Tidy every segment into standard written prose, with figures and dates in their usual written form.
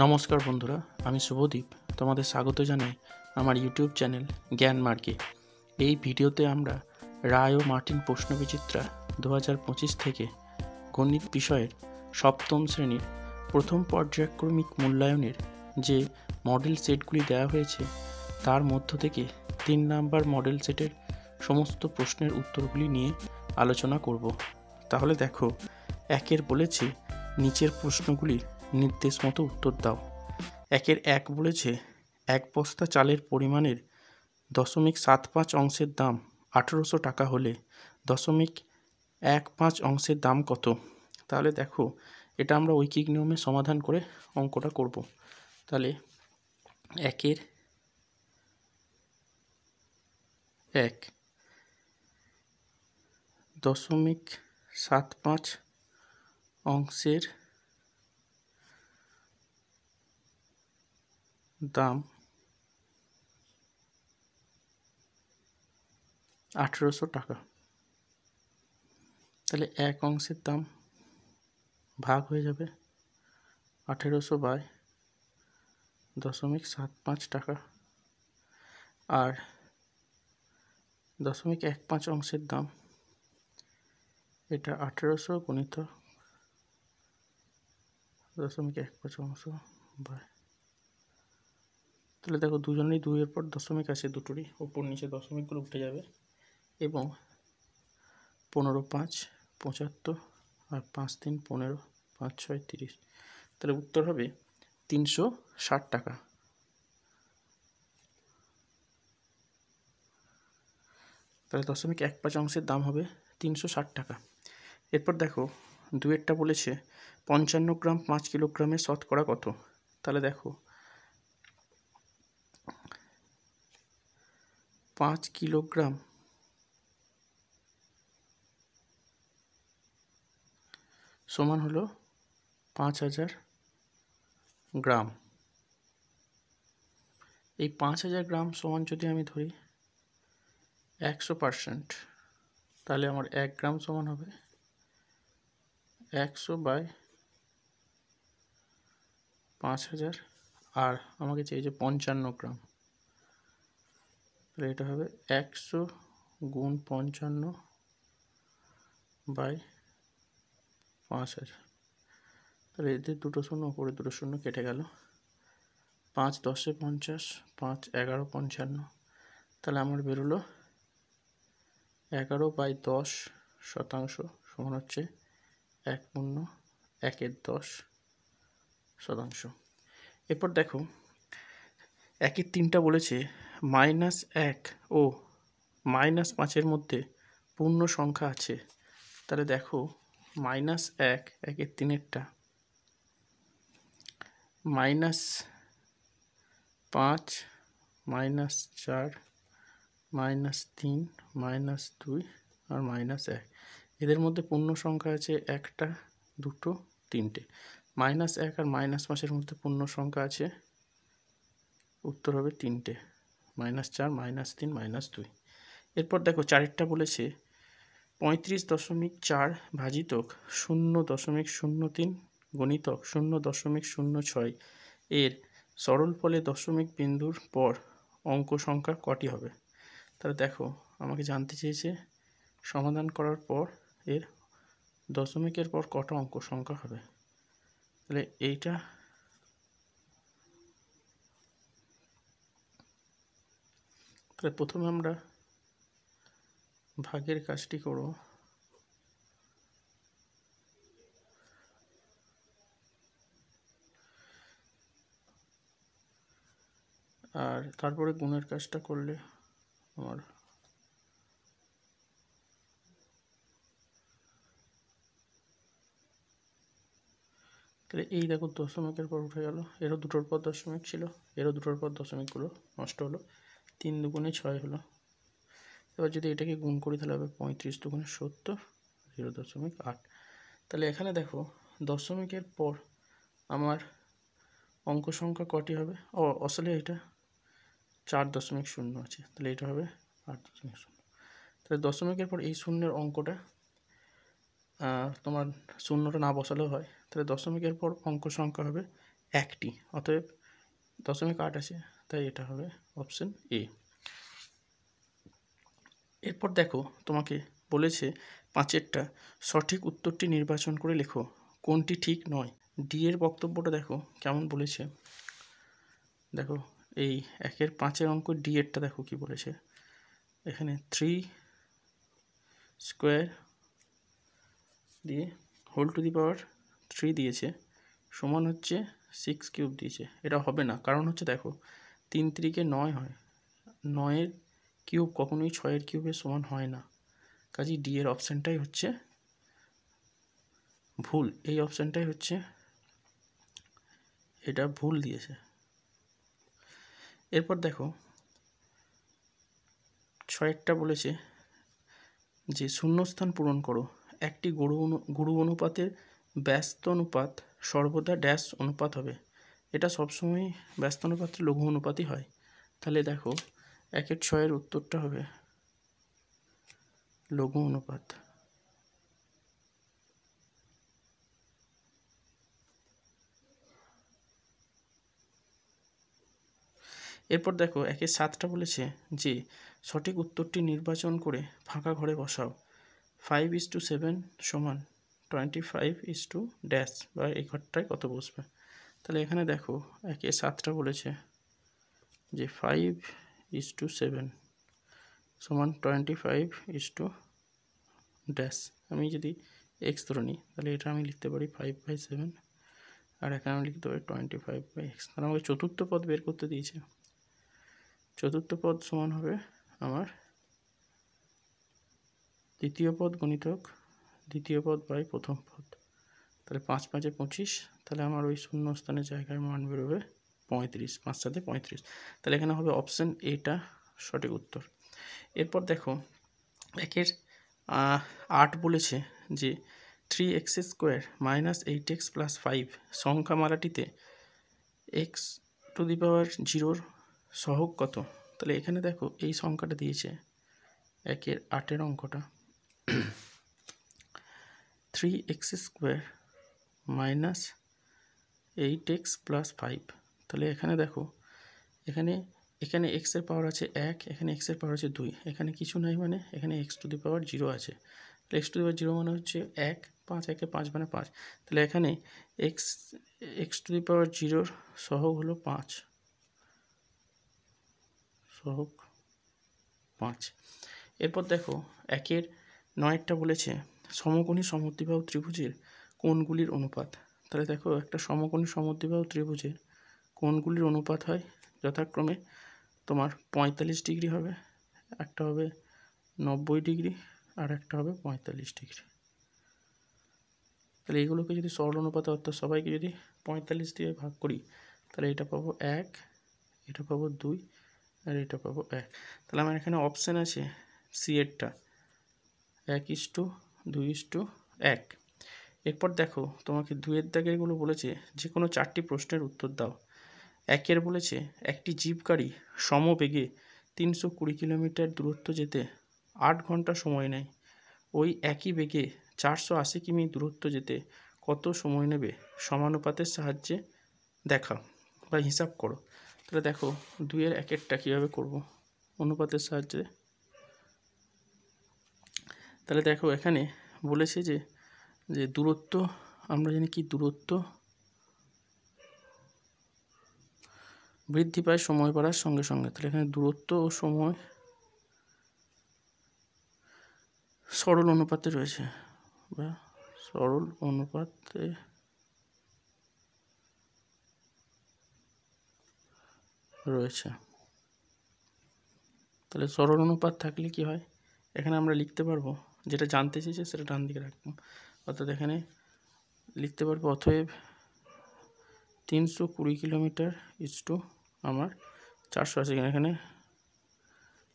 নমস্কার বন্ধুরা, আমি শুভদীপ। তোমাদের স্বাগত জানাই আমার ইউটিউব চ্যানেল জ্ঞান মার্গে। এই ভিডিওতে আমরা রায় ও মার্টিন প্রশ্নবিচিত্রা 2025 থেকে গণিত বিষয়ের সপ্তম শ্রেণীর প্রথম পর্যায়ক্রমিক মূল্যায়নের যে মডেল সেটগুলি দেওয়া হয়েছে তার মধ্য থেকে 3 নাম্বার মডেল সেটের সমস্ত প্রশ্নের উত্তরগুলি নিয়ে আলোচনা করব। তাহলে দেখো, একের বলেছে নিচের প্রশ্নগুলির নির্দেশ মতো উত্তর দাও। একের 1 বলেছে 1 বস্তা চালের পরিমাণের 0.75 অংশের দাম 1800 টাকা হলে 0.15 অংশের দাম কত? তাহলে দেখো, এটা আমরা ঐকিক নিয়মে সমাধান করে অঙ্কটা করব। তাহলে একের 1 0.75 অংশের দাম 1800 টাকা। তাহলে 1 অংশের দাম ভাগ হয়ে যাবে 1800 বাই 0.75 টাকা, আর 0.15 অংশের দাম এটা 1800 গুণিত 0.15 অংশ বাই, তাহলে দেখো দুজনেরই 2-এর পর দশমিক আছে, দুটোরই ওপর নিচে দশমিকগুলো উঠে যাবে এবং 15×5 75 আর 5×3 15, 5×6 30। তাহলে উত্তর হবে 360 টাকা। তাহলে 0.15 অংশের দাম হবে 360 টাকা। এরপর দেখো, 2-এরটা বলেছে 55 গ্রাম 5 কিলোগ্রামের শতকরা কত? তাহলে দেখো, 5 কিলোগ্রাম সমান হলো 5000 গ্রাম। এই 5000 গ্রাম সমান যদি আমি ধরি 100%, তাহলে আমার 1 গ্রাম সমান হবে 100 বাই 5000, আর আমাকে চেয়েছে 55 গ্রাম, তাহলে এটা হবে 100 গুণ 55 বাই 5000। তাহলে এদের দুটো শূন্য, ওপরে দুটো শূন্য কেটে গেল। 5 10 50, 5 11 55, তাহলে আমার বেরোলো 11 বাই 10 শতাংশ সমান হচ্ছে 1/10 শতাংশ। এরপর দেখো, 1-এর 3টা বলেছে -1 ও -5-এর মধ্যে পূর্ণ সংখ্যা আছে। তাহলে দেখো, -1 1-এর 3-এরটা, -5 -4 -3 -2 আর -1, এদের মধ্যে পূর্ণ সংখ্যা আছে 1টা 2টো 3টে। -1 আর -5-এর মধ্যে পূর্ণ সংখ্যা আছে, উত্তর হবে 3টে, -4 -3 -2। এরপর দেখো, 4-এরটা বলেছে 35.4 ভাজিতক 0.03 গণিতক 0.06 এর সরল ফলে দশমিক বিন্দুর পর অঙ্ক সংখ্যা কটি হবে? তাহলে দেখো, আমাকে জানতে চেয়েছে সমাধান করার পর এর দশমিকের পর কটা অঙ্ক সংখ্যা হবে। তাহলে এইটা, তাহলে প্রথমে আমরা ভাগের কাজটি করব। আর তারপরে গুণের কাজটা করলে আমার তাহলে এই দেখো, দশমিকের পর উঠে গেল, এরও দুটোর পর দশমিক ছিল, এরও দুটোর পর দশমিকগুলো নষ্ট হলো, 3 2 6 হলো। এবার যদি এটাকে গুণ করি তাহলে হবে 35 2 70, 0.8। তাহলে এখানে দেখো, দশমিকের পর আমার অঙ্ক সংখ্যা কটি হবে? আসলে এটা 4.0 আছে, তাহলে এটা হবে 8.0। তাহলে দশমিকের পর এই শূন্যের অঙ্কটা তোমার শূন্যটা না বসালেও হয়। তাহলে দশমিকের পর অঙ্ক সংখ্যা হবে একটি, অতএব দশমিক 8 আছে, তাই এটা হবে অপশন এ। এরপর দেখো তোমাকে বলেছে 5-এরটা সঠিক উত্তরটি নির্বাচন করে লেখো, কোনটি ঠিক নয়। ডি এর বক্তব্যটা দেখো কেমন বলেছে। দেখো এই 1-5 অঙ্ক ডি এরটা দেখো কি বলেছে। এখানে 3 স্কোয়ার দিয়ে হোল টু দি পাওয়ার 3 দিয়েছে, সমান হচ্ছে 6 কিউব দিয়েছে। এটা হবে না, কারণ হচ্ছে দেখো 3 3-কে 9 হয়, 9-এর কিউব কখনোই 6-এর কিউবের সমান হয় না। কাজেই ডি এর অপশানটাই হচ্ছে ভুল। এই অপশানটাই হচ্ছে, এটা ভুল দিয়েছে। এরপর দেখো 6-এরটা বলেছে যে শূন্যস্থান পূরণ করো। একটি গুরু অনুপাতের ব্যস্ত অনুপাত সর্বদা ড্যাশ অনুপাত হবে। এটা সবসময় ব্যস্ত অনুপাত লঘু অনুপাতই হয়। তাহলে দেখো 1-6 উত্তরটা হবে লঘু অনুপাত। এরপর দেখো 1-7টা বলেছে যে সঠিক উত্তরটি নির্বাচন করে ফাঁকা ঘরে বসাও। 5:7 সমান 25 ড্যাশ, বা এই ঘরটায় কত বসবে। তাহলে এখানে দেখো 1-7টা বলেছে যে 5:7 সমান 25 ড্যাশ। আমি যদি এক্স ধরে নিই তাহলে এটা আমি লিখতে পারি 5/7, আর এখানে আমি লিখতে পারি 25/x। তাহলে আমাকে চতুর্থ পদ বের করতে দিয়েছে। চতুর্থ পদ সমান হবে আমার দ্বিতীয় পদ গুণিতক দ্বিতীয় পদ বাই প্রথম পদ। তাহলে 5×5 = 25। তাহলে আমার ওই শূন্য স্থানের জায়গায় মান বেরোবে 35, 5×7 = 35। তাহলে এখানে হবে অপশান এটা সঠিক উত্তর। এরপর দেখো 1-8 বলেছে যে 3x² - 8x + 5 সংখ্যামালাটিতে x⁴ সহগ কত। তাহলে এখানে দেখো এই সংখ্যাটা দিয়েছে 1-8 অঙ্কটা 3x² - 8x + 5। তাহলে এখানে দেখো এখানে x এর পাওয়ার আছে 1, এখানে x এর পাওয়ার আছে 2, এখানে কিছু নাই, মানে এখানে x⁴ আছে। তাহলে x⁴ মানে হচ্ছে 1, 5 1 5 মানে 5। তাহলে এখানে x⁴ সহগ হলো 5, সহগ 5। এরপর দেখো 1-9টা বলেছে সমকোণী সমদ্বিবাহু ত্রিভুজের কোণগুলির অনুপাত। তাহলে দেখো একটা সমকোণী সমদ্বিবাহু ত্রিভুজের কোণগুলির অনুপাত হয় যথাক্রমে তোমার 45 ডিগ্রি হবে, একটা হবে 90 ডিগ্রি, আর একটা হবে 45 ডিগ্রি। তাহলে এইগুলোকে যদি সরল অনুপাতে অর্থাৎ সবাইকে যদি 45 দিয়ে ভাগ করি তাহলে এটা পাবো 1, এটা পাবো 2, আর এটা পাবো 1। তাহলে আমার এখানে অপশান আছে সি এরটা 1:2:1। এরপর দেখো তোমাকে 2-এর দাগেরগুলো বলেছে যে কোনো 4টি প্রশ্নের উত্তর দাও। 1-এর বলেছে একটি জিপ গাড়ি সমবেগে 320 কিলোমিটার দূরত্ব যেতে 8 ঘন্টা সময় নেয়। ওই একই বেগে 480 কিমি দূরত্ব যেতে কত সময় নেবে সমানুপাতের সাহায্যে দেখাও বা হিসাব করো। তাহলে দেখো 2-এর 1-এরটা কীভাবে করব অনুপাতের সাহায্যে। তাহলে দেখো এখানে বলেছে যে দূরত্ব, আমরা জানি কি দূরত্ব বৃদ্ধি পায় সময় বাড়ার সঙ্গে সঙ্গে। তাহলে এখানে দূরত্ব ও সময় সরল অনুপাতে রয়েছে বা সরল অনুপাতে রয়েছে। তাহলে সরল অনুপাত থাকলে কি হয়, এখানে আমরা লিখতে পারবো যেটা জানতে চেয়েছে সেটা ডান দিকে রাখবো, অর্থাৎ এখানে লিখতে পারবো অতএব 320 কিলোমিটার আমার 480। এখানে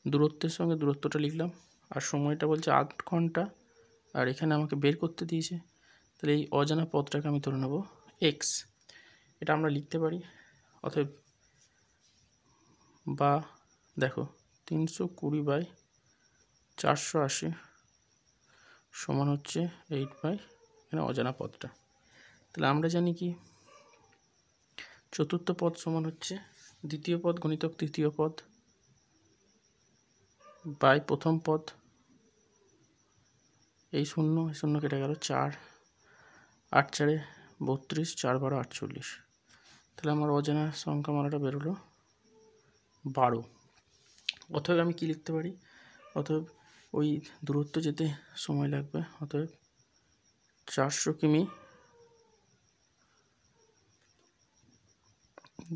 দূরত্বের সঙ্গে দূরত্বটা লিখলাম, আর সময়টা বলছে 8 ঘন্টা, আর এখানে আমাকে বের করতে দিয়েছে। তাহলে এই অজানা পদটাকে আমি ধরে নেব এক্স। এটা আমরা লিখতে পারি অতএব, বা দেখো 320/480 সমান হচ্ছে 8 বাই এখানে অজানা পদটা। তাহলে আমরা জানি কি চতুর্থ পদ সমান হচ্ছে দ্বিতীয় পদ গুণিতক তৃতীয় পদ বাই প্রথম পদ, এই শূন্য কেটে গেল, 4 8 4 32, 4 12 48। তাহলে আমার অজানা সংখ্যা মানটা বেরোলো 12। অতএব আমি কি লিখতে পারি, অতএব ওই দূরত্ব যেতে সময় লাগবে, অতএব 400 কিমি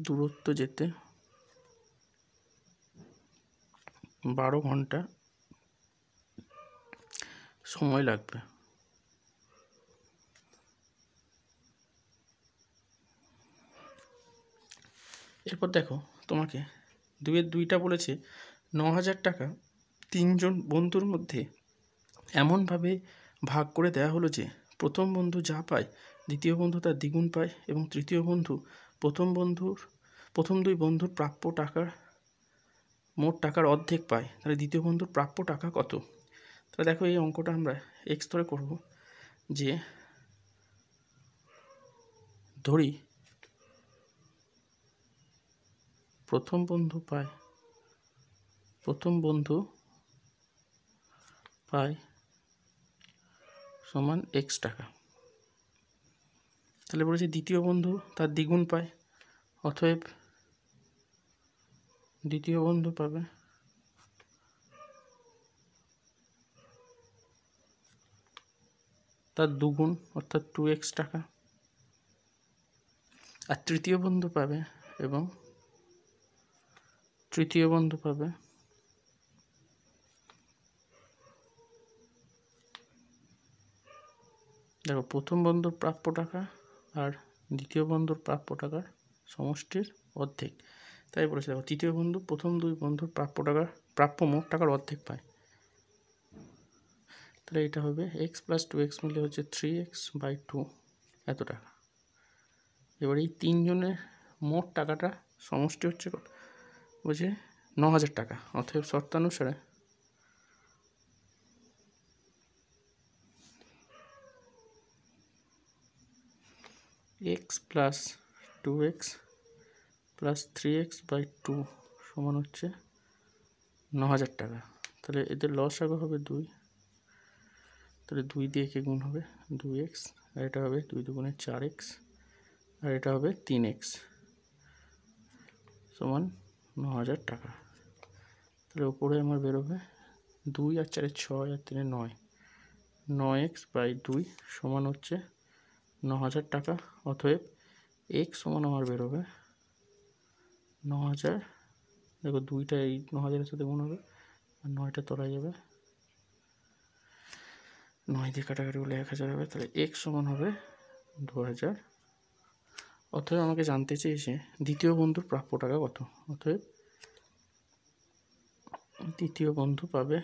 দূরত্ব যেতে 12 ঘন্টা সময় লাগবে। এরপর দেখো তোমাকে 2 এর 2টা বলেছে 9000 টাকা 3জন বন্ধুর মধ্যে এমনভাবে ভাগ করে দেওয়া হলো যে প্রথম বন্ধু যা পায় দ্বিতীয় বন্ধু তার দ্বিগুণ পায় এবং তৃতীয় বন্ধু প্রথম দুই বন্ধুর প্রাপ্য টাকার মোট টাকার অর্ধেক পায়। তাহলে দ্বিতীয় বন্ধুর প্রাপ্য টাকা কত? তাহলে দেখো এই অঙ্কটা আমরা এক্স ধরে করব, যে ধরি প্রথম বন্ধু পায় সমান এক্স টাকা। তাহলে বলেছে দ্বিতীয় বন্ধু তার দ্বিগুণ পায়, অতএব দ্বিতীয় বন্ধু পাবে তার দুগুণ অর্থাৎ 2x টাকা, আর তৃতীয় বন্ধু পাবে দেখো প্রথম বন্ধুর প্রাপ্য টাকা আর দ্বিতীয় বন্ধুর প্রাপ্য টাকার সমষ্টির অর্ধেক। তাই বলেছে দেখো তৃতীয় বন্ধু প্রথম দুই বন্ধুর প্রাপ্য মোট টাকার অর্ধেক পায়। তাহলে এটা হবে x + 2x মিলে হচ্ছে 3x/2 এত টাকা। এবার এই তিনজনের মোট টাকাটা সমষ্টি হচ্ছে কত, বলছে 9000 টাকা। অতএব শর্তানুসারে x + 2x + 3x/2 সমান হচ্ছে 9000 টাকা। তাহলে এদের লসাগু হবে 2, তাহলে 2 দিয়ে কে গুণ হবে 2x, আর এটা হবে 2 দুগুণে 4x, আর এটা হবে 3x সমান 9000 টাকা। তাহলে উপরে আমার বেরোবে 2 আর 4 6 আর 3 9, 9x/2 সমান হচ্ছে 9000 টাকা। অতএব x সমান আমার বেরোবে 9000, দেখো 2টা এই 9000-এর সাথে গুণ হবে আর 9টা তলায় যাবে, 9 দিয়ে কাটাকাটি হলে 1000 হবে। তাহলে x সমান হবে 2000। অতএব আমাকে জানতে চেয়েছে দ্বিতীয় বন্ধুর প্রাপ্য টাকা কত। অতএব দ্বিতীয় বন্ধু পাবে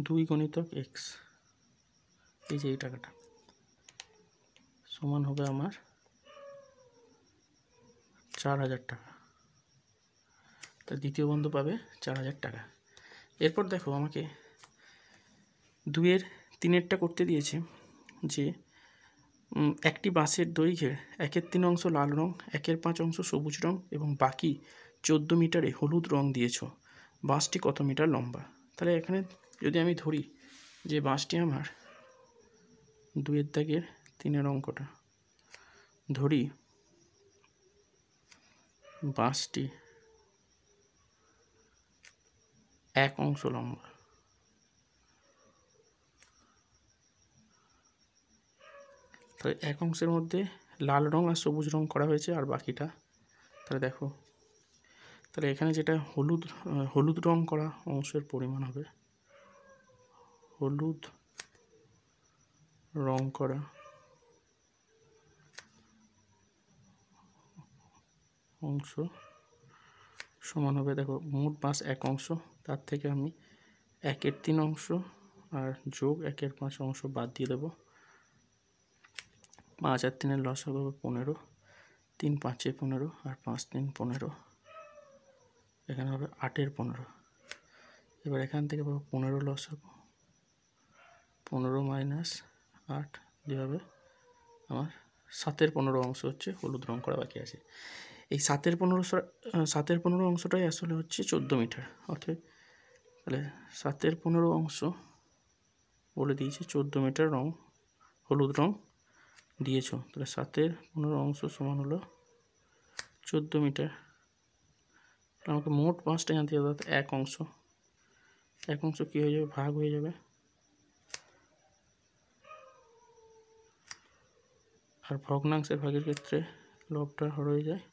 2 গুণিতক x, এই যে এই টাকাটা সমান হবে আমার 4000 টাকা। তা দ্বিতীয় বন্ধু পাবে 4000 টাকা। এরপর দেখো আমাকে 2 এর 3-এরটা করতে দিয়েছে, যে একটি বাঁশের দৈর্ঘ্যের 1/3 অংশ লাল রং, 1/5 অংশ সবুজ রং এবং বাকি 14 মিটারে হলুদ রং দিয়েছ। বাঁশটি কত মিটার লম্বা? তাহলে এখানে যদি আমি ধরি যে বাঁশটি আমার 2 এর দাগের 3-এর অঙ্কটা ধরি, বাঁশটি 1 অংশ লম্বা, তাহলে 1 অংশের মধ্যে লাল রং আর সবুজ রং করা হয়েছে আর বাকিটা, তাহলে দেখো তাহলে এখানে যেটা হলুদ রং করা অংশের পরিমাণ হবে, হলুদ রং করা অংশ সমান হবে, দেখো মোট বাঁশ 1 অংশ, তার থেকে আমি 1/3 অংশ আর যোগ 1/5 অংশ বাদ দিয়ে দেবো। 5 আর 3-এর লসাগু হবে 15, 3 5 15 আর 5 3 15, এখানে হবে 8 15। এবার এখান থেকে পাবো 15 লসাগু, 15 মাইনাস 8 দিয়ে হবে আমার 7-এর 15 অংশ হচ্ছে হলুদ রং করা বাকি আছে। এই 7-এর 15 অংশটাই আসলে হচ্ছে 14 মিটার। অর্থাৎ তাহলে 7-এর 15 অংশ বলে দিয়েছে 14 মিটার রং, হলুদ রং দিয়েছ। তাহলে 7-এর 15 অংশ সমান হলো 14 মিটার। আমাকে মোট 5টা জানতে হবে, অর্থাৎ এক অংশ কী হয়ে যাবে, ভাগ হয়ে যাবে। আর ভগ্নাংশের ভাগের ক্ষেত্রে লবটা হর হয়ে যায়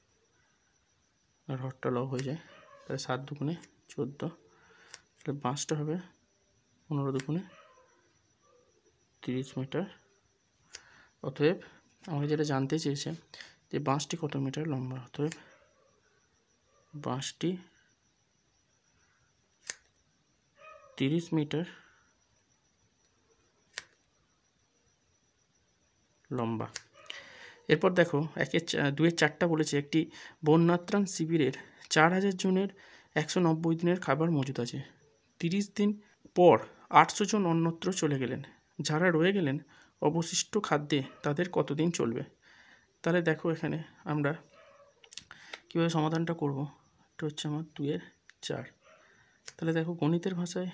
আর হরটা লব হয়ে যায়। তাহলে 7 দুগুণে 14, তাহলে 5টা হবে 15 দুগুণে 30 মিটার। অতএব আমাকে যেটা জানতে চেয়েছে যে বাঁশটি কত মিটার লম্বা। অতএব বাঁশটি 30 মিটার লম্বা। এরপর দেখো 2-এর 4টা বলেছে একটি বন্যাত্রাণ শিবিরের 4000 জনের 190 দিনের খাবার মজুদ আছে। 30 দিন পর 800 জন অন্যত্র চলে গেলেন। যারা রয়ে গেলেন অবশিষ্ট খাদ্যে তাদের কতদিন চলবে। তাহলে দেখো এখানে আমরা কীভাবে সমাধানটা করব। এটা হচ্ছে আমার 2-এর 4। তাহলে দেখো গণিতের ভাষায়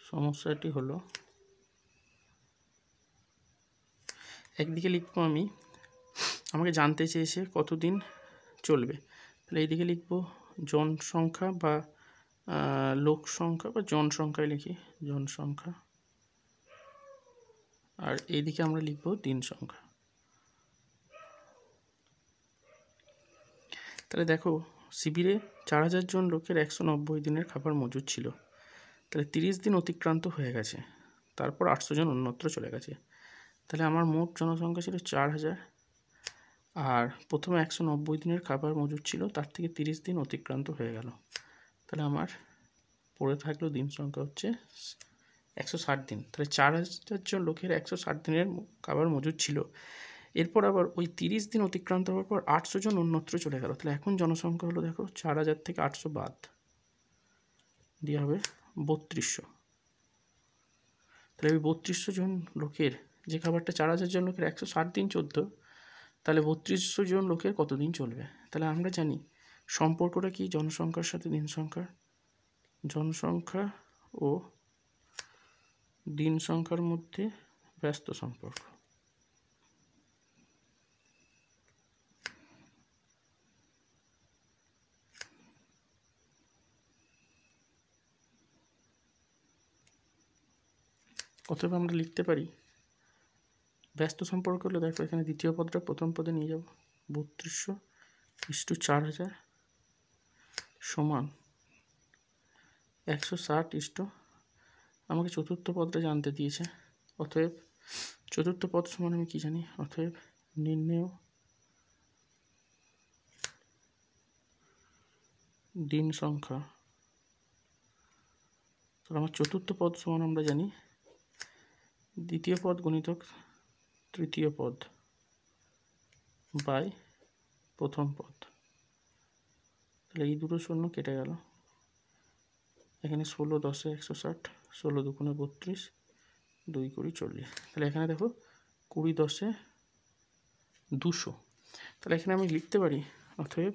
সমস্যাটি হলো, একদিকে লিখবো আমাকে জানতে চেয়েছে কতদিন চলবে। তাহলে এইদিকে লিখবো জনসংখ্যা বা লোক সংখ্যা বা জনসংখ্যায় লিখি জনসংখ্যা, আর এইদিকে আমরা লিখবো দিন সংখ্যা। তাহলে দেখো শিবিরে 4000 জন লোকের 190 দিনের খাবার মজুদ ছিল। তাহলে 30 দিন অতিক্রান্ত হয়ে গেছে, তারপর 800 জন অন্যত্র চলে গেছে। তাহলে আমার মোট জনসংখ্যা ছিল 4000, আর প্রথমে 190 দিনের খাবার মজুদ ছিল, তার থেকে 30 দিন অতিক্রান্ত হয়ে গেল। তাহলে আমার পড়ে থাকলো দিন সংখ্যা হচ্ছে 160 দিন। তাহলে 4000 জন লোকের 160 দিনের খাবার মজুদ ছিল। এরপর আবার ওই 30 দিন অতিক্রান্ত হওয়ার পর 800 জন অন্যত্র চলে গেল। তাহলে এখন জনসংখ্যা হলো দেখো 4000 থেকে 800 বাদ দিয়ে হবে 3200। তাহলে ওই 3200 জন লোকের যে খাবারটা 4000 জন লোকের 160 দিন চলত, তাহলে 3200 জন লোকের কতদিন চলবে। তাহলে আমরা জানি সম্পর্কটা কি জনসংখ্যার সাথে দিন সংখ্যার, জনসংখ্যা ও দিন সংখ্যার মধ্যে ব্যস্ত সম্পর্ক। অথবা আমরা লিখতে পারি ব্যস্ত সম্পর্ক হলে দেখো এখানে দ্বিতীয় পদটা প্রথম পদে নিয়ে যাব, 3200/4000 সমান 160 আমাকে চতুর্থ পদটা জানতে দিয়েছে। অতএব চতুর্থ পদ সমান আমি কি জানি, অতএব নির্ণেয় দিন সংখ্যা। তাহলে আমার চতুর্থ পদ সমান আমরা জানি দ্বিতীয় পদ গুণিতক তৃতীয় পদ বাই প্রথম পদ। তাহলে এই দুটো শূন্য কেটে গেল। এখানে 16 10 160, 16 দুগুণে 32, 2 20 40। তাহলে এখানে দেখো 20 10 200। তাহলে এখানে আমি লিখতে পারি অতএব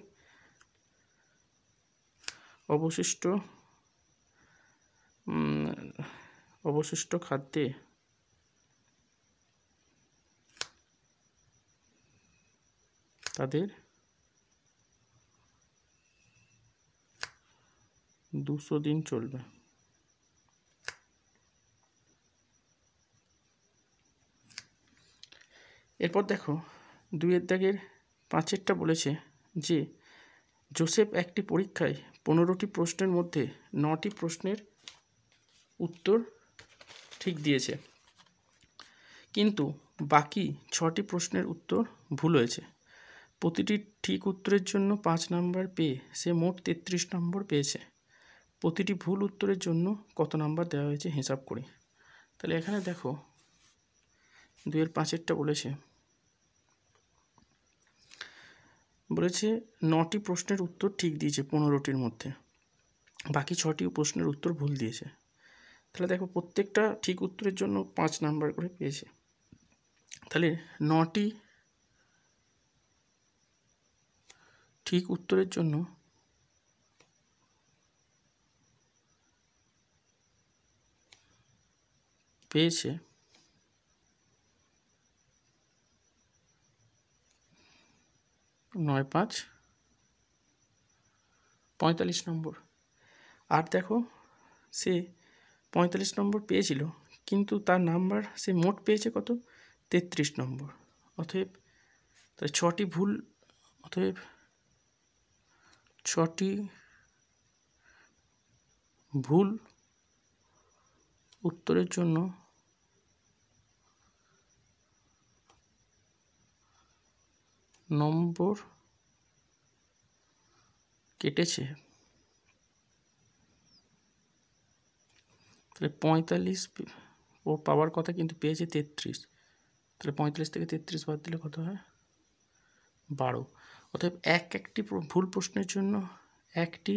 অবশিষ্ট খাদ্যে তাদের 200 দিন চলবে। এরপর দেখো 2-এর দাগের 5-এরটা বলেছে যে জোসেফ একটি পরীক্ষায় 15টি প্রশ্নের মধ্যে 9টি প্রশ্নের উত্তর ঠিক দিয়েছে, কিন্তু বাকি 6টি প্রশ্নের উত্তর ভুল হয়েছে। প্রতিটি ঠিক উত্তরের জন্য 5 নম্বর পেয়ে সে মোট 33 নম্বর পেয়েছে। প্রতিটি ভুল উত্তরের জন্য কত নাম্বার দেওয়া হয়েছে হিসাব করি। তাহলে এখানে দেখো 2-এর 5-এরটা বলেছে বলেছে 9টি প্রশ্নের উত্তর ঠিক দিয়েছে 15টির মধ্যে, বাকি 6টি প্রশ্নের উত্তর ভুল দিয়েছে। তাহলে দেখো প্রত্যেকটা ঠিক উত্তরের জন্য 5 নাম্বার করে পেয়েছে। তাহলে 9টি ঠিক উত্তরের জন্য পেয়েছে 9 5 45 নম্বর। আর দেখো সে 45 নম্বর পেয়েছিল, কিন্তু তার নাম্বার সে মোট পেয়েছে কত? 33 নম্বর। অতএব তাই 6টি ভুল, অতএব 6টি ভুল উত্তরের জন্য নম্বর কেটেছে। তাহলে 45 ও পাওয়ার কথা, কিন্তু পেয়েছে 33। তাহলে 45 থেকে 33 বাদ দিলে কত হয়? 12। অতএব একটি ভুল প্রশ্নের জন্য, একটি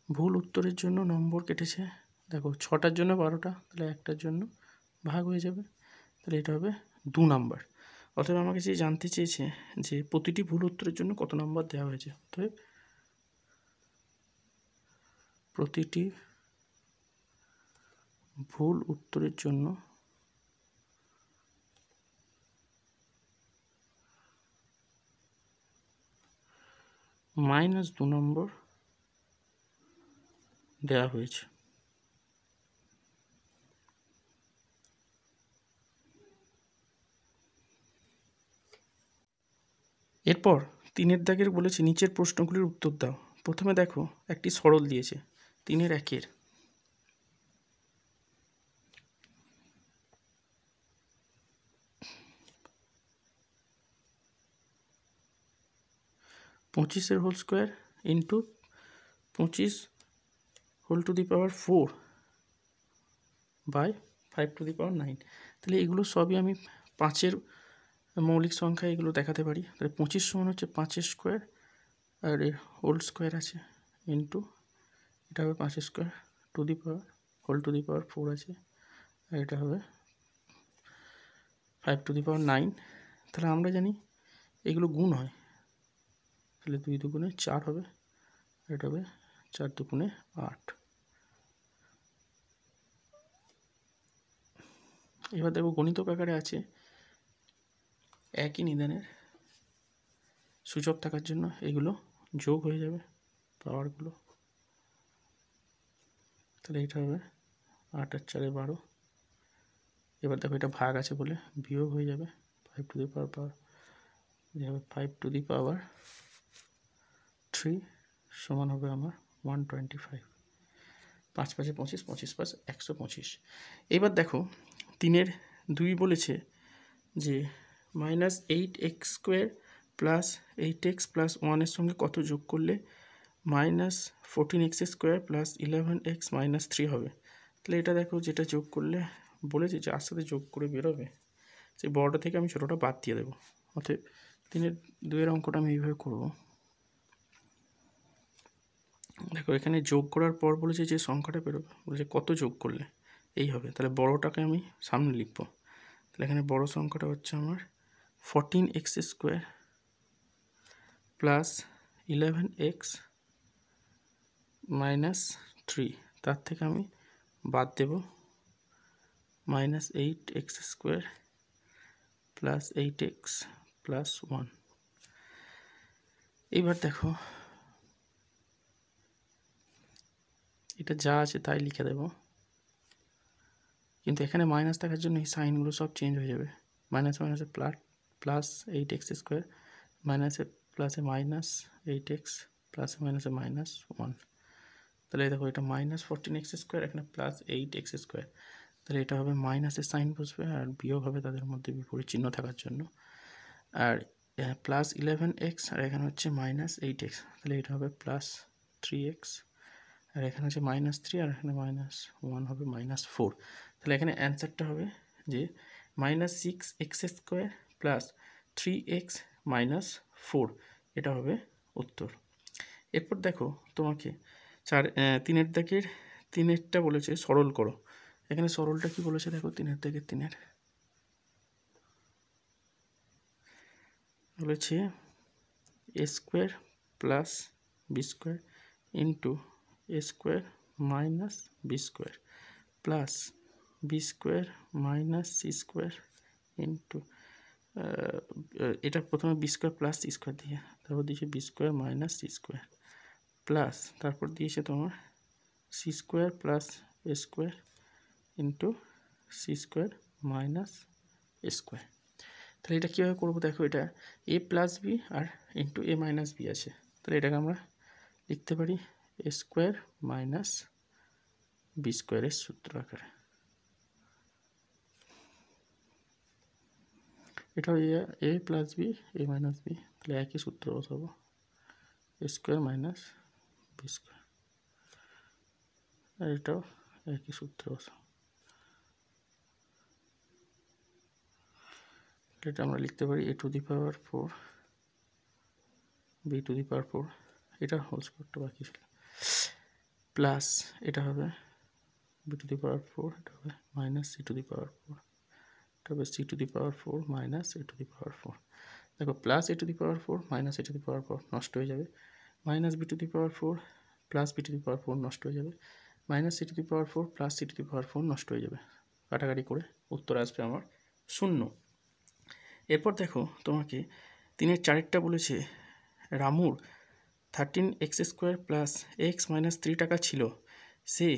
ভুল উত্তরের জন্য নম্বর কেটেছে। দেখো 6টার জন্য 12টা, তাহলে একটার জন্য ভাগ হয়ে যাবে, তাহলে এটা হবে 2 নাম্বার। অতএব আমাকে যে জানতে চেয়েছে যে প্রতিটি ভুল উত্তরের জন্য কত নম্বর দেওয়া হয়েছে। অতএব প্রতিটি ভুল উত্তরের জন্য -2 নম্বর দেওয়া হয়েছে। এরপর 3-এর দাগের বলেছে নিচের প্রশ্নগুলির উত্তর দাও। প্রথমে দেখো একটি সরল দিয়েছে 3-এর 1-এর। পঁচিশের whole square into 25 whole to the power 4 by 5 to the power 9। তাহলে এগুলো সবই আমি 5-এর মৌলিক সংখ্যা, এগুলো দেখাতে পারি। তাহলে 25 সমান হচ্ছে 5 স্কোয়ার, আর হোল স্কোয়ার আছে ইন্টু এটা হবে 5 square to the power whole to the power 4 আছে, আর এটা হবে 5 টু দি পাওয়ার 9। তাহলে আমরা জানি এগুলো গুণ হয়, তাহলে 2 দুগুণে 4 হবে, আর এটা হবে 4 দুগুণে 8। এবার দেখো গণিতক আকারে আছে, একই নিদানের সূচক থাকার জন্য এগুলো যোগ হয়ে যাবে পাওয়ারগুলো। তাহলে এটা হবে 8 আর 4 12। এবার দেখো এটা ভাগ আছে বলে বিয়োগ হয়ে যাবে, 5 টু দি পাওয়ার হবে 5 টু দি পাওয়ার 3 সমান হবে আমার 125। 5 5 25, 25 5 125। এবার দেখো 3-এর 2 বলেছে যে -8x square plus 8x plus 1-এর সঙ্গে কত যোগ করলে -14x square plus 11x minus 3 হবে। তাহলে এটা দেখো যেটা যোগ করলে বলেছে যার সাথে যোগ করে বেরোবে সেই বড়টা থেকে আমি ছোটোটা বাদ দিয়ে দেবো। অতএব 3-এর 2-এর অঙ্কটা আমি এইভাবে করব। দেখো এখানে যোগ করার পর বলেছে যে সংখ্যাটা বেরোবে, বলেছে কত যোগ করলে এই হবে। তাহলে বড়টাকে আমি সামনে লিখব। তাহলে এখানে বড় সংখ্যাটা হচ্ছে আমার 14x square plus 11x minus 3, তার থেকে আমি বাদ দেব -8x square plus 8x plus 1। এইবার দেখো এটা যা আছে তাই লিখে দেব, কিন্তু এখানে মাইনাস থাকার জন্য এই সাইনগুলো সব চেঞ্জ হয়ে যাবে। মাইনাস মাইনাসে প্লাস 8x স্কোয়ার, মাইনাসে প্লাসে -8x, প্লাসে মাইনাসে -1। তাহলে দেখো এটা -14x স্কোয়ার, এখানে +8x স্কোয়ার। তাহলে এটা হবে মাইনাসের সাইন বসবে আর বিয়োগ হবে তাদের মধ্যে বিপরীত চিহ্ন থাকার জন্য। আর +11x আর এখানে হচ্ছে -8x, তাহলে এটা হবে +3x, আর এখানে হচ্ছে -3 আর এখানে -1 হবে -4। তাহলে এখানে অ্যান্সারটা হবে যে -6x স্কোয়ার প্লাস 3x -4। এটা হবে উত্তর। এরপর দেখো তোমাকে তিনের দাগের তিনেরটা বলেছে সরল করো। এখানে সরলটা কি বলেছে দেখো, তিনের দাগের তিনের বলেছে A square plus B square into A square minus B square plus B square minus C square into এটা প্রথমে B square plus C square দিয়ে, তারপর দিয়েছে B square minus C square plus তারপর দিয়েছে তোমার C square plus A square into C square minus A square. তাহলে এটা কীভাবে করবো দেখো, এটা এ প্লাস বি আর ইন্টু এ মাইনাস বি আছে, তাহলে এটাকে আমরা লিখতে পারি এ স্কোয়ার মাইনাস বি স্কোয়ারের সূত্র আকারে। এটা A plus B A minus B, তাহলে একই সূত্র বসাবো A square minus B square, আর এটাও একই সূত্র বসাবো। এটা আমরা লিখতে পারি A to the power 4 B to the power 4, এটা হোল স্কোয়ারটা বাকি ছিল, প্লাস এটা হবে বি টু দি পাওয়ার 4, এটা হবে minus C to the power 4, এটা হবে C to the power 4 minus A to the power 4। দেখো plus A to the power 4 minus A to the power 4 নষ্ট হয়ে যাবে, minus B to the power 4 plus B to the power 4 নষ্ট হয়ে যাবে, minus C to the power 4 plus C to the power 4 নষ্ট হয়ে যাবে, কাটাকাটি করে উত্তর আসবে আমার 0। এরপর দেখো তোমাকে তিনের চারেরটা বলেছে রামুর 13x² প্লাস এক্স মাইনাস 3 টাকা ছিল, সে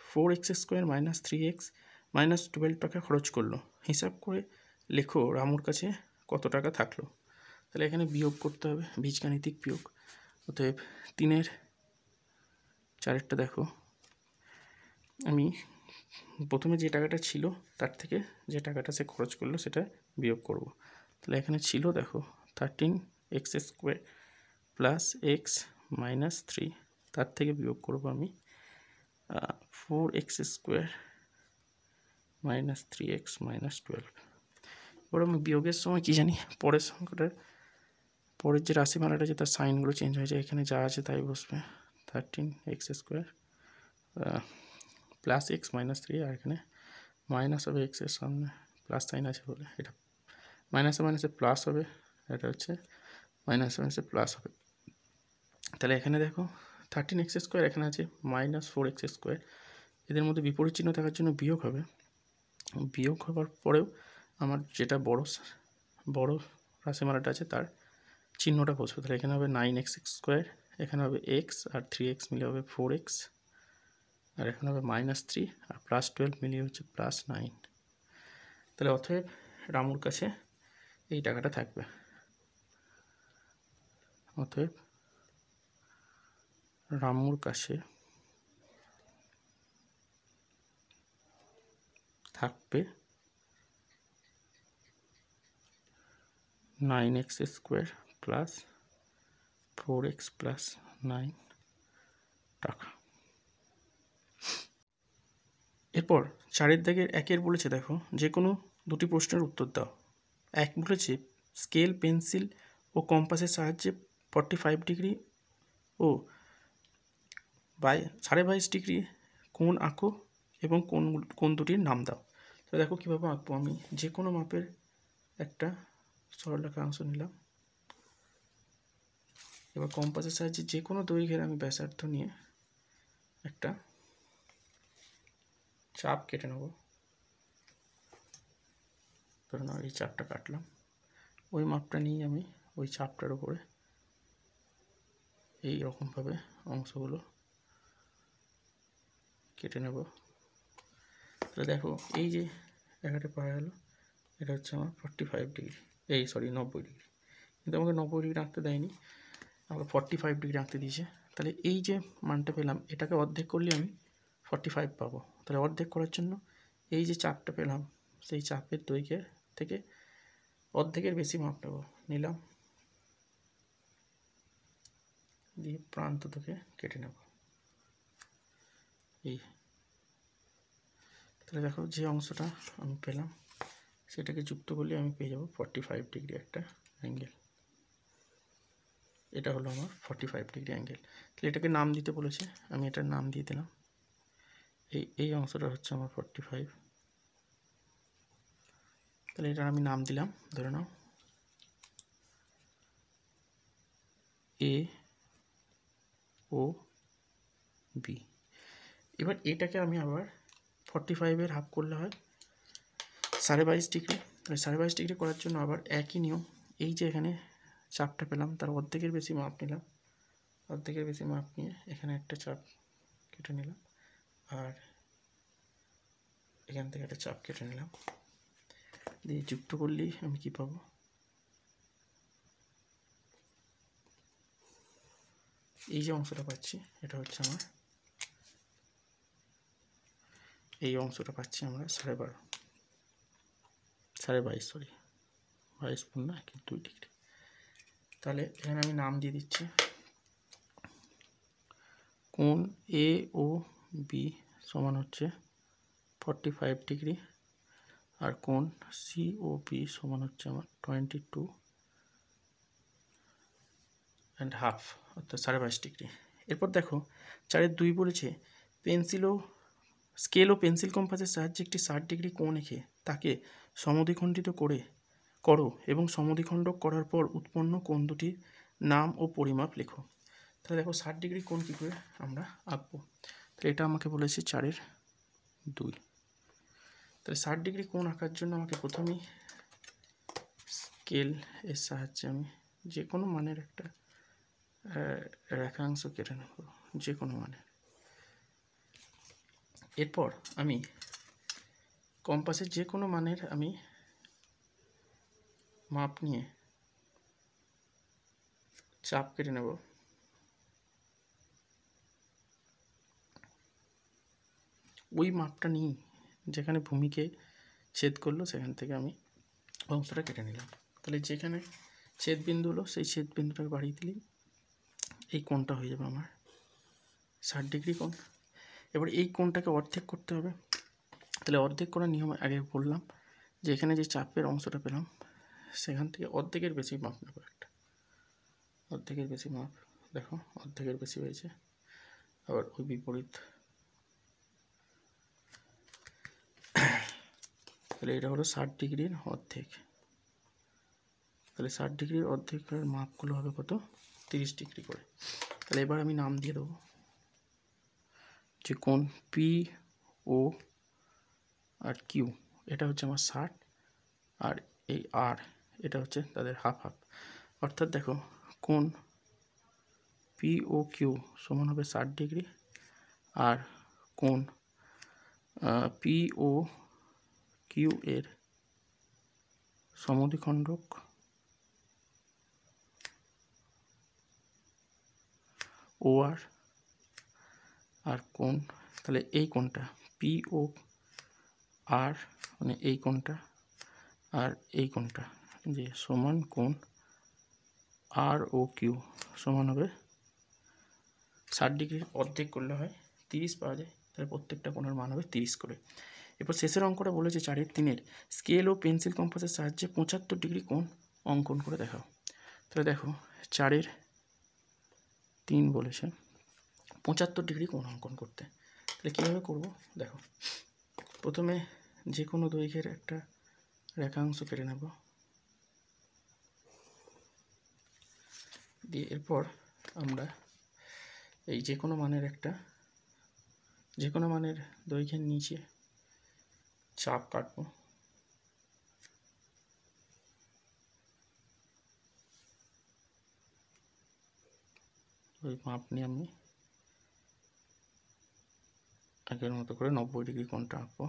4x² মাইনাস 3x মাইনাস 12 টাকা খরচ করলো, হিসাব করে লেখো রামুর কাছে কত টাকা থাকলো। তাহলে এখানে বিয়োগ করতে হবে, বীজগাণিতিক বিয়োগ। অতএব তিনের চারেরটা দেখো, আমি প্রথমে যে টাকাটা ছিল তার থেকে যে টাকাটা সে খরচ করলো সেটা বিয়োগ করব। তাহলে এখানে ছিল দেখো 13x² প্লাস এক্স মাইনাস 3, তার থেকে বিয়োগ করব আমি 4x² মাইনাস 3x মাইনাস 12। এবার আমি বিয়োগের সময় কি জানি, পরের সংখ্যাটার পরের যে রাশিমালাটা আছে তার সাইনগুলো চেঞ্জ হয়ে যায়, এখানে যা আছে তাই বসবে 13x² প্লাস এক্স মাইনাস 3, আর এখানে মাইনাস হবে এক্সের সামনে প্লাস সাইন আছে বলে এটা মাইনাসে মাইনাসে প্লাস হবে, এটা হচ্ছে মাইনাসে মাইনাসে প্লাস হবে। তাহলে এখানে দেখো 13x², এখানে আছে মাইনাস 4x², এদের মধ্যে বিপরীত চিহ্ন থাকার জন্য বিয়োগ হবে, বিয়োগ হওয়ার পরেও আমার যেটা বড় রাশিমালাটা আছে তার চিহ্নটা বসবে। তাহলে এখানে হবে 9x², এখানে হবে এক্স আর 3x মিলে হবে 4x, আর এখানে হবে -3 আর +12 মিলিয়ে হচ্ছে +9। তাহলে অতএব রামুর কাছে এই টাকাটা থাকবে, অতএব রামুর কাছে থাকবে 9x² প্লাস 4x প্লাস 9 টাকা। এরপর চারের দাগের একের বলেছে দেখো যে কোনো দুটি প্রশ্নের উত্তর দাও। এক বলেছে স্কেল পেন্সিল ও কম্পাসের সাহায্যে 45 ডিগ্রি ও 22.5 ডিগ্রি কোণ আঁকো এবং কোণ দুটির নাম দাও। তো দেখো কীভাবে আঁকবো, আমি যে কোনো মাপের একটা সরলরেখাংশ নিলাম, এবার কম্পাসের সাহায্যে যে কোনো দৈর্ঘ্যের আমি ব্যাসার্ধ নিয়ে একটা চাপ কেটে নেব। ধরুন এই চাপটা কাটলাম, ওই মাপটা নিয়ে আমি ওই চাপটার উপরে এই রকমভাবে অংশগুলো কেটে নেব। তাহলে দেখো এই যে জায়গাটা পাওয়া গেল, এটা হচ্ছে আমার 45 ডিগ্রি, 90 ডিগ্রি, কিন্তু আমাকে 90 ডিগ্রি আঁকতে দেয়নি, আমাকে 45 ডিগ্রি আঁকতে দিয়েছে। তাহলে এই যে মানটা পেলাম এটাকে অর্ধেক করলে আমি 45 পাবো। তাহলে অর্ধেক করার জন্য এই যে চাপটা পেলাম সেই চাপের দৈর্ঘ্যের থেকে অর্ধেকের বেশি মাপ নেব, নিলাম, দিয়ে প্রান্ত থেকে কেটে নেব এই। তাহলে দেখো যে অংশটা আমি পেলাম সেটাকে যুক্ত করলে আমি পেয়ে যাব 45 ডিগ্রি একটা অ্যাঙ্গেল। এটা হলো আমার 45 ডিগ্রি অ্যাঙ্গেল। তাহলে এটাকে নাম দিতে বলেছে, আমি এটার নাম দিয়ে দিলাম। এই অংশটা হচ্ছে আমার 45। তাহলে এটার আমি নাম দিলাম, ধরে নাও এ ও বি। এবার এটাকে আমি আবার 45-এর হাফ করলে হয় 22.5 ডিগ্রি। তাহলে 22.5 ডিগ্রি করার জন্য আবার একই নিয়ম, এই যে এখানে চাপটা পেলাম তার অর্ধেকের বেশি মাপ নিলাম, অর্ধেকের বেশি মাপ নিয়ে এখানে একটা চাপ কেটে নিলাম, আর এখান থেকে একটা চাপ কেটে নিলাম, দিয়ে যুক্ত করলেই আমি কি পাবো, এই যে অংশটা পাচ্ছি এটা হচ্ছে আমার, এই অংশটা পাচ্ছি আমরা 22.5 সরি 22.2 ডিগ্রি। তাহলে এখানে আমি নাম দিয়ে দিচ্ছি, কোণ এ ও বি সমান হচ্ছে 45 ডিগ্রি, আর কোণ সি ও বি সমান হচ্ছে আমার 22.5 অর্থাৎ 22.5 ডিগ্রি। এরপর দেখো 4-2 বলেছে স্কেল ও পেন্সিল কম্পাসের সাহায্যে একটি 60 ডিগ্রি কোণ এঁকে তাকে সমদ্বিখণ্ডিত করো এবং সমদ্বিখণ্ডক করার পর উৎপন্ন কোণ দুটির নাম ও পরিমাপ লেখো। তাহলে দেখো 60 ডিগ্রি কোণ কী করে আমরা আঁকবো, তাহলে এটা আমাকে বলেছে 4-2। তাহলে 60 ডিগ্রি কোণ আঁকার জন্য আমাকে প্রথমেই স্কেল এর সাহায্যে আমি যে কোনো মানের একটা রেখাংশ কেটে নেব, যে কোনো মানের। এরপর আমি কম্পাসের যে কোনো মানের আমি মাপ নিয়ে চাপ কেটে নেব, ওই মাপটা নিই যেখানে ভূমিকে ছেদ করলো সেখান থেকে আমি অংশটা কেটে নিলাম। তাহলে যেখানে ছেদ বিন্দু হলো সেই ছেদ বিন্দুটাকে বাড়িয়ে দিলেই এই কোণটা হয়ে যাবে আমার 60 ডিগ্রি কোণ। এবার এই কোণটাকে অর্ধেক করতে হবে, তাহলে অর্ধেক করার নিয়ম আগে বললাম যে এখানে যে চাপের অংশটা পেলাম সেখান থেকে অর্ধেকের বেশি মাপ নেব, একটা অর্ধেকের বেশি মাপ, দেখো অর্ধেকের বেশি হয়েছে, আবার ওই বিপরীত। তাহলে এটা হলো 60 ডিগ্রির অর্ধেক, তাহলে 60 ডিগ্রির অর্ধেকের মাপগুলো হবে কত, 30 ডিগ্রি করে। তাহলে এবার আমি নাম দিয়ে দেবো যে কোণ পি ও আর কিউ এটা হচ্ছে আমার 60, আর এই আর এটা হচ্ছে তাদের হাফ হাফ, অর্থাৎ দেখো কোণ পি ও কিউ সমান হবে 60 ডিগ্রি, আর কোণ পি ও কিউ এর সমদ্বিখণ্ডক ও আর কোণ, তাহলে এই কোণটা পি ও আর মানে এই কোণটা আর এই কোণটা যে সমান কোণ আর ও কিউ সমান হবে 60 ডিগ্রির অর্ধেক করলে হয় 30 পাওয়া যায়, তাহলে প্রত্যেকটা কোণের মান হবে 30 করে। এরপর শেষের অঙ্কটা বলেছে 4-3 স্কেল ও পেন্সিল কম্পাসের সাহায্যে 75 ডিগ্রি কোণ অঙ্কন করে দেখাও। তাহলে দেখো 4-3 বলেছে 75 ডিগ্রি কোণ অঙ্কন করতে, তাহলে কীভাবে করব দেখো, প্রথমে যে কোনো দৈর্ঘ্যের একটা রেখাংশ কেটে নেব, দিয়ে এরপর আমরা এই যে কোনো মানের দৈর্ঘ্যের নিচে চাপ কাটবো, ওই মাপ নিয়ে আমি আগের মতো করে 90 ডিগ্রি কোণটা আঁকবো।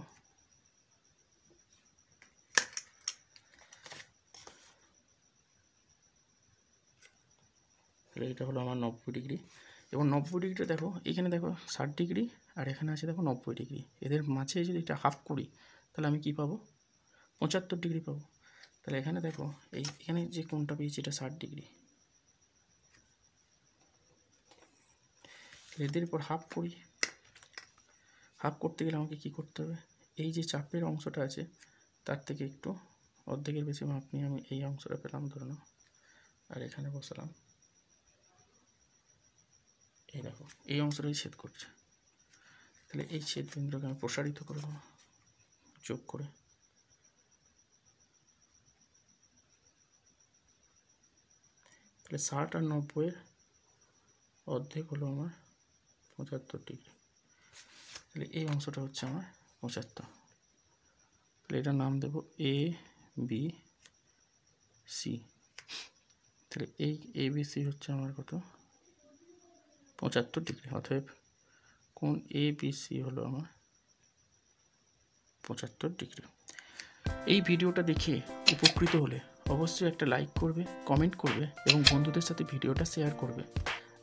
এটা হলো আমার 90 ডিগ্রি, এবং 90 ডিগ্রিটা দেখো এখানে দেখো 60 ডিগ্রি আর এখানে আছে দেখো 90 ডিগ্রি, এদের মাঝে যদি এটা হাফ করি তাহলে আমি কি পাবো, 75 ডিগ্রি পাবো। তাহলে এখানে দেখো এখানে যে কোণটা পেয়েছি এটা 60 ডিগ্রি, এদের উপর হাফ করি, হাফ করতে গেলে আমাকে কী করতে হবে, এই যে চাপের অংশটা আছে তার থেকে একটু অর্ধেকের বেশি মাপ নিয়ে আমি এই অংশটা পেলাম ধরে নাও, আর এখানে বসালাম, এই দেখো এই অংশটাই ছেদ করছে, তাহলে এই ছেদ বিন্দুটাকে আমি প্রসারিত করে দেবো যোগ করে। তাহলে 60 আর 90-এর অর্ধেক হলো আমার 75 ডিগ্রি। তাহলে এই অংশটা হচ্ছে আমার 75। তাহলে এটার নাম দেব এ বি সি। তাহলে এই এ বি সি হচ্ছে আমার কত, 75 ডিগ্রি। অতএব কোণ এ বি সি হলো আমার 75 ডিগ্রি। এই ভিডিওটা দেখে উপকৃত হলে অবশ্যই একটা লাইক করবে, কমেন্ট করবে এবং বন্ধুদের সাথে ভিডিওটা শেয়ার করবে।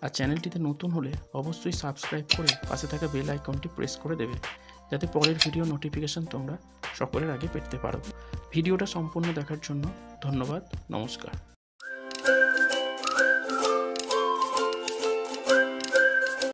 আর চ্যানেলটিতে নতুন হলে অবশ্যই সাবস্ক্রাইব করে পাশে থাকা বেল আইকনটি প্রেস করে দেবে, যাতে পরের ভিডিও নোটিফিকেশন তোমরা সকলের আগে পেতে পারো। ভিডিওটা সম্পূর্ণ দেখার জন্য ধন্যবাদ। নমস্কার।